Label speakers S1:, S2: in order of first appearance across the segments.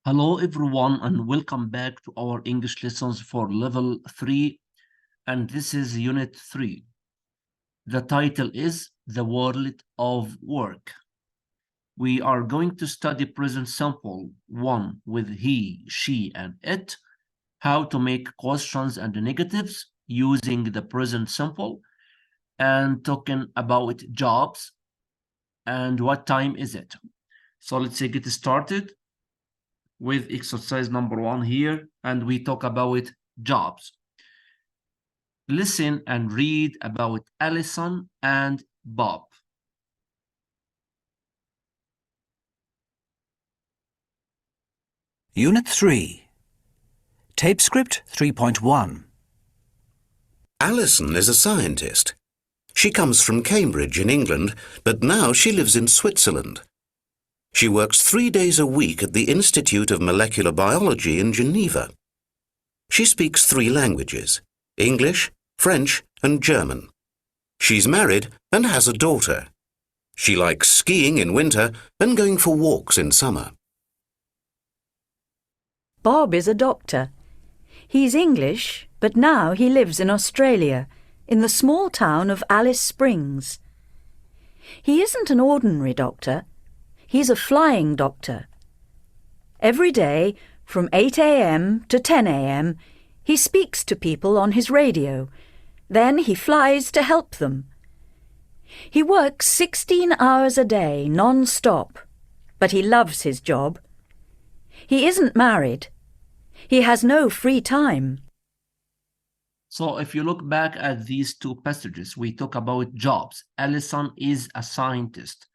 S1: Hello everyone and welcome back to our English lessons for level 3, and this is unit 3. The title is The World of Work. We are going to study present simple 1 with he, she and it, how to make questions and negatives using the present simple, and talking about jobs and what time is it. So let's get started with exercise number 1 here, and we talk about jobs. Listen and read about Alison and Bob.
S2: Unit 3. Tape Script 3.1.
S3: Alison is a scientist. She comes from Cambridge in England, but now she lives in Switzerland. She works 3 days a week at the Institute of Molecular Biology in Geneva. She speaks 3 languages: English, French and German. She's married and has a daughter. She likes skiing in winter and going for walks in summer.
S4: Bob is a doctor. He's English, but now he lives in Australia, in the small town of Alice Springs. He isn't an ordinary doctor. He's a flying doctor. Every day, from 8 a.m. to 10 a.m., he speaks to people on his radio. Then he flies to help them. He works 16 hours a day, non-stop, but he loves his job. He isn't married. He has no free time.
S1: So if you look back at these 2 passages, we talk about jobs. Alison is a scientist.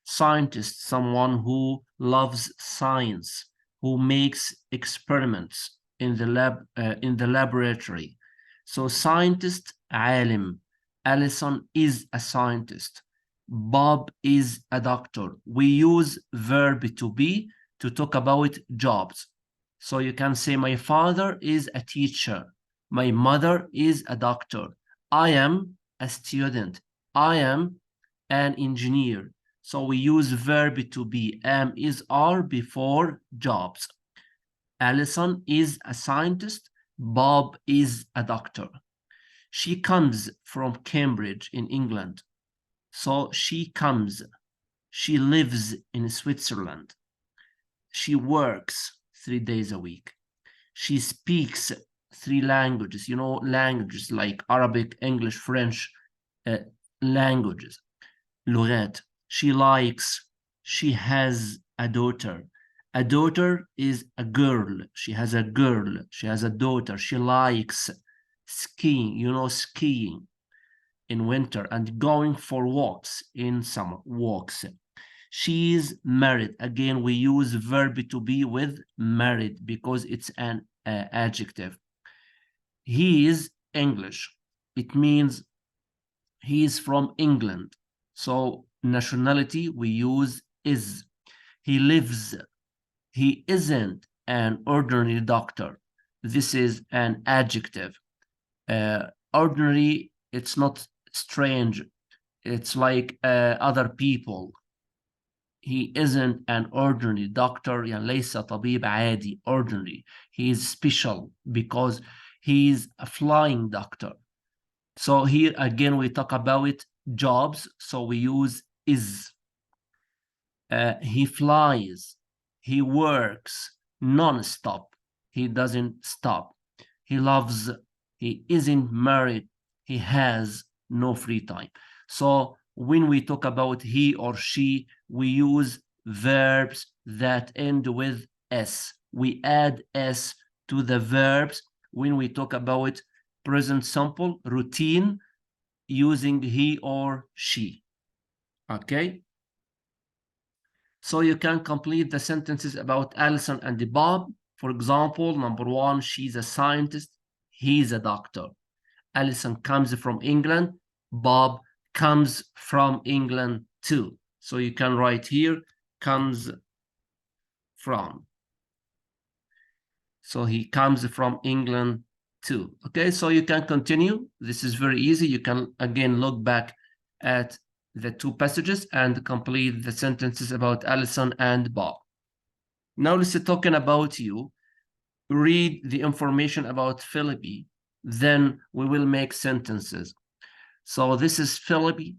S1: Scientist, someone who loves science, who makes experiments in the laboratory. So scientist, alim. Alison is a scientist. Bob is a doctor. We use verb to be to talk about jobs. So you can say my father is a teacher. My mother is a doctor. I am a student. I am an engineer. So we use verb to be, am, is, are before jobs. Alison is a scientist. Bob is a doctor. She comes from Cambridge in England. So she comes. She lives in Switzerland. She works 3 days a week. She speaks 3 languages, languages like Arabic, English, French, languages. لغات. She likes, she has a daughter. A daughter is a girl. She has a girl. She has a daughter. She likes skiing, skiing in winter and going for walks in summer, walks. She's married. Again, we use verb to be with married because it's an adjective. He is English. It means he is from England. So nationality, we use is. He lives. He isn't an ordinary doctor. This is an adjective. Ordinary, it's not strange. It's like other people. He isn't an ordinary doctor. ليس طبيب عادي, ordinary. He is special because he's a flying doctor. So here again we talk about jobs. So we use is. He flies. He works non-stop. He doesn't stop. He loves. He isn't married. He has no free time. So when we talk about he or she, we use verbs that end with s. We add s to the verbs when we talk about present simple routine using he or she. Okay? So you can complete the sentences about Alison and Bob. For example, number 1, she's a scientist. He's a doctor. Alison comes from England. Bob comes from England too. So you can write here, comes from. So he comes from England too. Okay, so you can continue. This is very easy. You can again look back at the 2 passages and complete the sentences about Alison and Bob. Now let's talking about you. Read the information about Philippi, then we will make sentences. So this is Philippi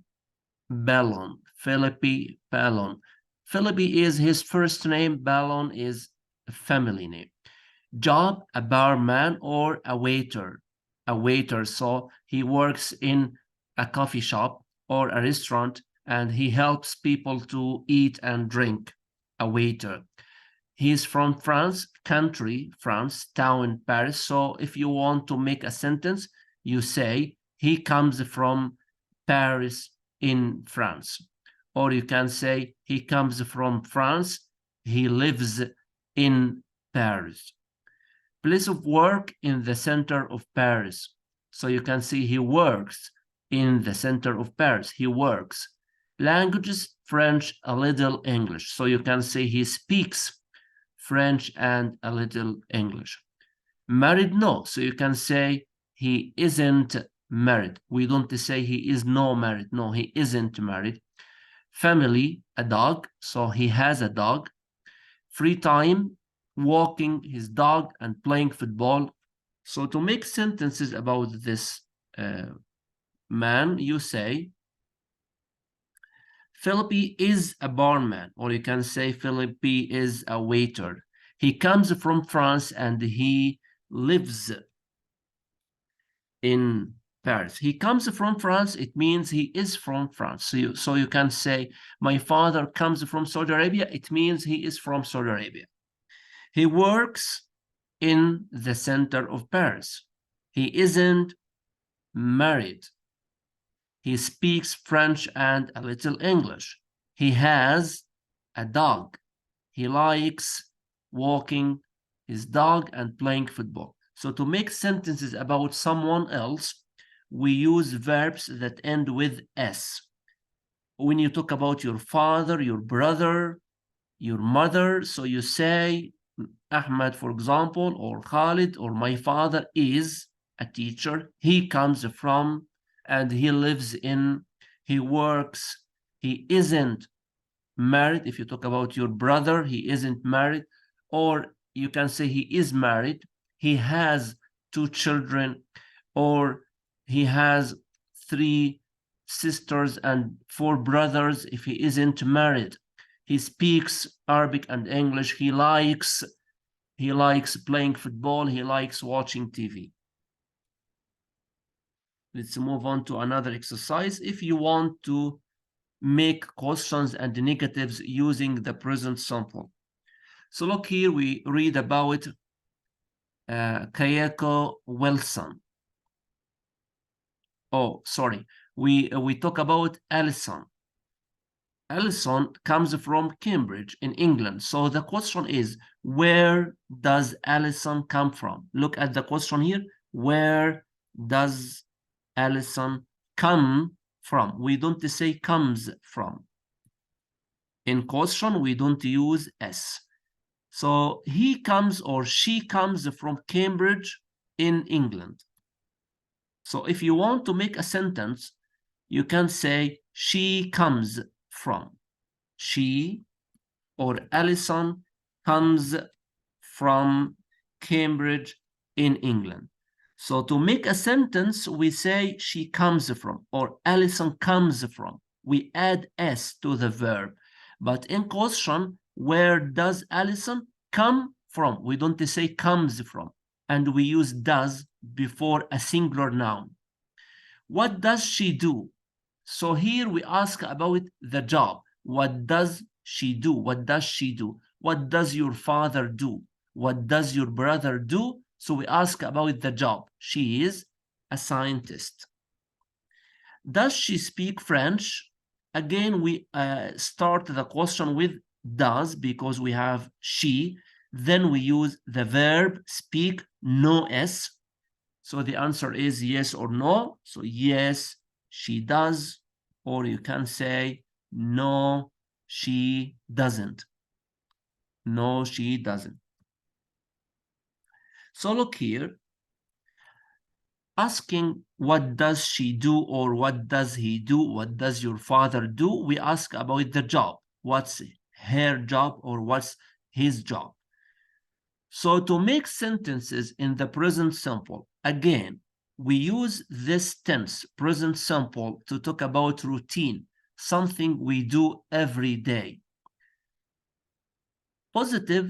S1: Ballon. Philippi Ballon. Philippi is his first name. Ballon is a family name. Job, a barman or a waiter. A waiter, so he works in a coffee shop or a restaurant and he helps people to eat and drink. A waiter. He's from France, country, France, town, Paris. So if you want to make a sentence, you say, he comes from Paris in France. Or you can say, he comes from France, he lives in Paris. Place of work in the center of Paris. So you can see he works in the center of Paris. He works. Languages, French, a little English. So you can say he speaks French and a little English. Married, no. So you can say he isn't married. We don't say he is no married. No, he isn't married. Family, a dog. So he has a dog. Free time, walking his dog and playing football. So to make sentences about this man, you say, Philippi is a barman, or you can say Philippi is a waiter. He comes from France and he lives in Paris. He comes from France, it means he is from France. So you can say, my father comes from Saudi Arabia, it means he is from Saudi Arabia. He works in the center of Paris. He isn't married. He speaks French and a little English. He has a dog. He likes walking his dog and playing football. So to make sentences about someone else, we use verbs that end with S. When you talk about your father, your brother, your mother, so you say Ahmed, for example, or Khalid, or my father is a teacher. He comes from and he lives in, he works, he isn't married. If you talk about your brother, he isn't married. Or you can say he is married, he has 2 children, or he has 3 sisters and 4 brothers if he isn't married. He speaks Arabic and English. He likes playing football. He likes watching TV. Let's move on to another exercise. If you want to make questions and negatives using the present simple. So look here, we read about Kayako Wilson. Oh, sorry. We talk about Alison. Alison comes from Cambridge in England. So the question is, where does Alison come from? Look at the question here. Where does Alison come from? We don't say comes from. In question, we don't use S. So he comes or she comes from Cambridge in England. So if you want to make a sentence, you can say she comes from. She or Alison comes from Cambridge in England. So to make a sentence, we say she comes from or Alison comes from. We add S to the verb. But in question, where does Alison come from? We don't say comes from. And we use does before a singular noun. What does she do? So here we ask about the job. What does she do? What does she do? What does your father do? What does your brother do? So we ask about the job. She is a scientist. Does she speak French? Again, we start the question with does because we have she. Then we use the verb speak, no S. So the answer is yes or no. So yes, she does. Or you can say no, she doesn't. No, she doesn't. So look here, asking what does she do or what does he do, what does your father do, we ask about the job. What's her job or what's his job. So to make sentences in the present simple, again, we use this tense, present simple, to talk about routine, something we do every day. Positive,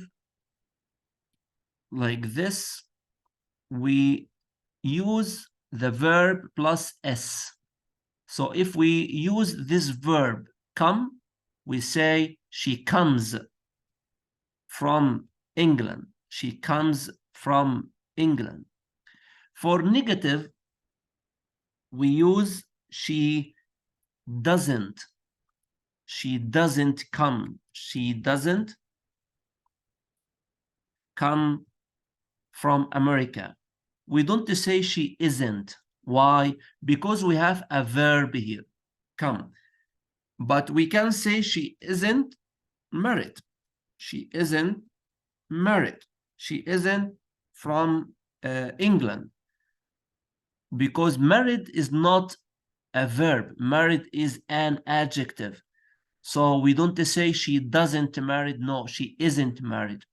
S1: like this, we use the verb plus s. So if we use this verb come, we say she comes from England. She comes from England. For negative, we use she doesn't. She doesn't come. She doesn't come from America. We don't say she isn't. Why? Because we have a verb here, come. But we can say she isn't married. She isn't married. She isn't from England. Because married is not a verb. Married is an adjective. So we don't say she doesn't married. No, she isn't married.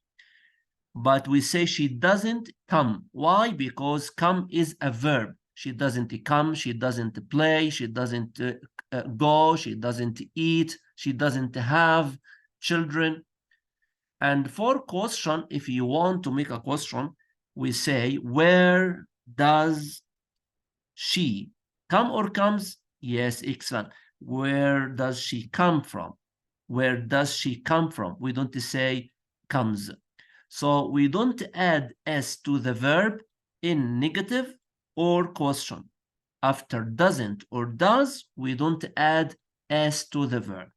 S1: But we say she doesn't come. Why? Because come is a verb. She doesn't come, she doesn't play, she doesn't go, she doesn't eat, she doesn't have children. And for question, if you want to make a question, we say, where does she come or comes? Yes, excellent. Where does she come from? Where does she come from? We don't say comes. So we don't add s to the verb in negative or question. After doesn't or does, we don't add s to the verb.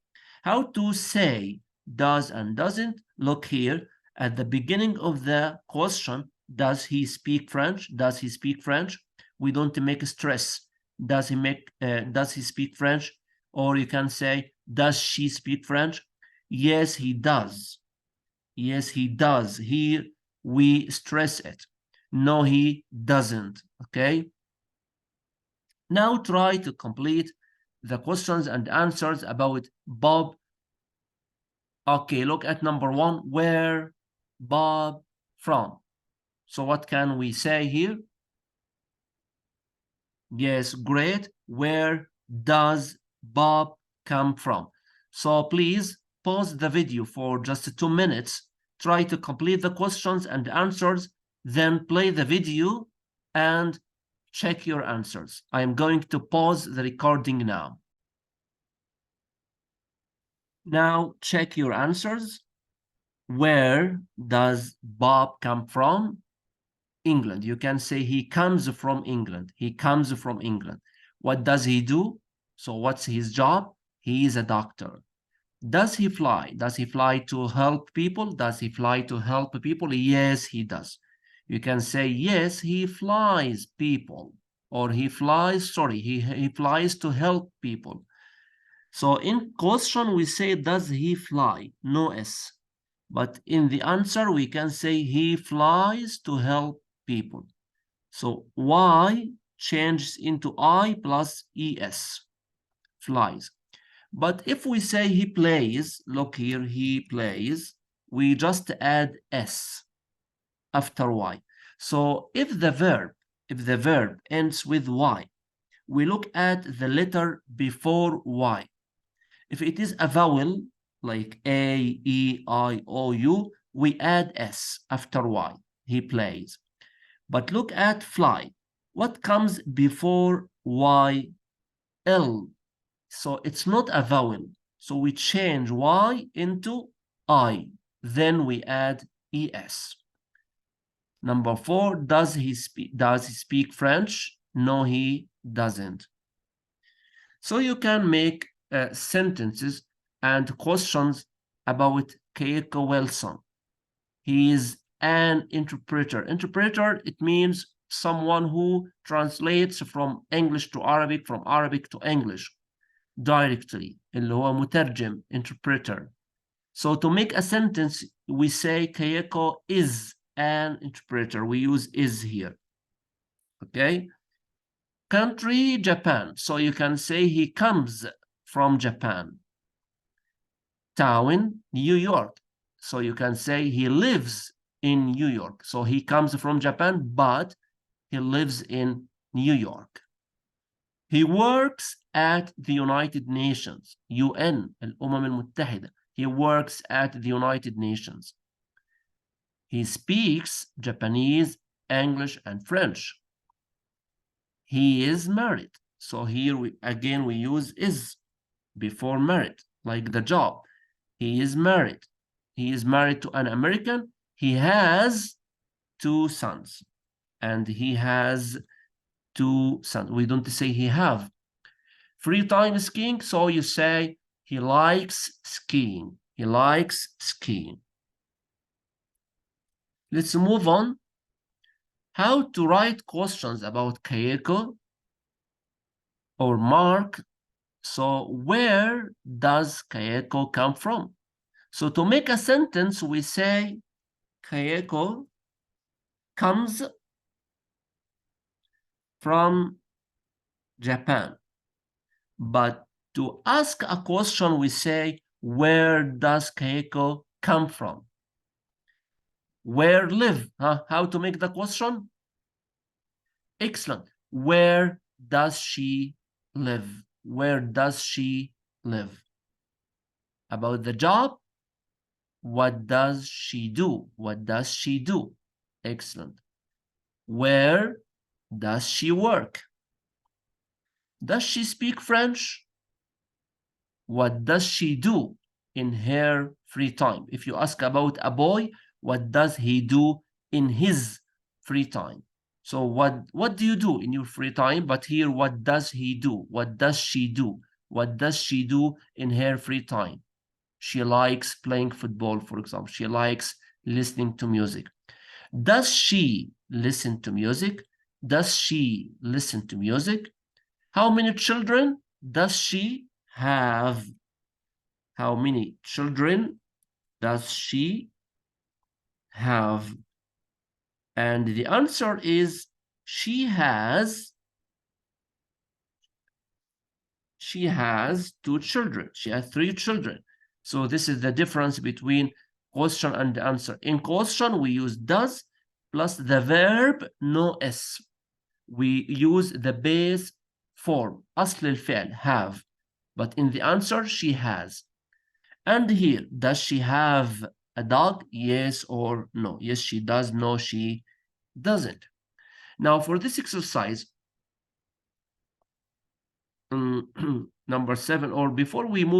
S1: How to say does and doesn't? Look here at the beginning of the question. Does he speak French? Does he speak French? We don't make stress. Does he speak French? Or you can say, does she speak French? Yes, he does. Yes, he does. Here we stress it. No, he doesn't. Okay. Now try to complete the questions and answers about Bob. Okay, look at number 1. Where Bob from? So what can we say here? Yes, great. Where does Bob come from? So please pause the video for just 2 minutes. Try to complete the questions and answers, then play the video and check your answers. I am going to pause the recording now. Now check your answers. Where does Bob come from? England. You can say he comes from England. He comes from England. What does he do? So what's his job? He is a doctor. Does he fly? Does he fly to help people? Does he fly to help people? Yes, he does. You can say, yes, he flies people. Or he flies to help people. So in question, we say, does he fly? No S. But in the answer, we can say he flies to help people. So Y changes into I plus ES, flies. But if we say he plays, look here, he plays, we just add S after Y. So if the verb ends with Y, we look at the letter before Y. If it is a vowel, like A, E, I, O, U, we add S after Y, he plays. But look at fly. What comes before Y? L. So it's not a vowel. So we change Y into I. Then we add ES. Number 4, does he speak French? No, he doesn't. So you can make sentences and questions about Keiko Wilson. He is an interpreter. Interpreter, it means someone who translates from English to Arabic, from Arabic to English directly. اللي هو مترجم, interpreter. So to make a sentence, we say Keiko is an interpreter. We use is here. Okay. Country, Japan. So you can say he comes from Japan. Town, New York. So you can say he lives in New York. So he comes from Japan, but he lives in New York. He works at the United Nations. UN, الأمم المتحدة. He works at the United Nations. He speaks Japanese, English, and French. He is married. So here we use is before married, like the job. He is married. He is married to an American. He has 2 sons. And he has 2 sons. We don't say he have. Free time skiing, so you say he likes skiing. He likes skiing. Let's move on. How to write questions about Kayeko or Mark. So where does Kayeko come from? So to make a sentence, we say Kayeko comes from Japan. But to ask a question, we say, where does Kayeko come from? Where live? How to make the question? Excellent. Where does she live? Where does she live? About the job, what does she do? What does she do? Excellent. Where does she work? Does she speak French? What does she do in her free time? If you ask about a boy, what does he do in his free time? So what do you do in your free time? But here, what does he do? What does she do? What does she do in her free time? She likes playing football, for example. She likes listening to music. Does she listen to music? Does she listen to music? How many children does she have? How many children does she have? And the answer is she has 2 children. She has 3 children. So this is the difference between question and answer. In question, we use does plus the verb no s. We use the base form, أصل الفعل, have. But in the answer, she has. And here, does she have a dog? Yes or no? Yes, she does. No, she doesn't. Now, for this exercise, number 7, or before we move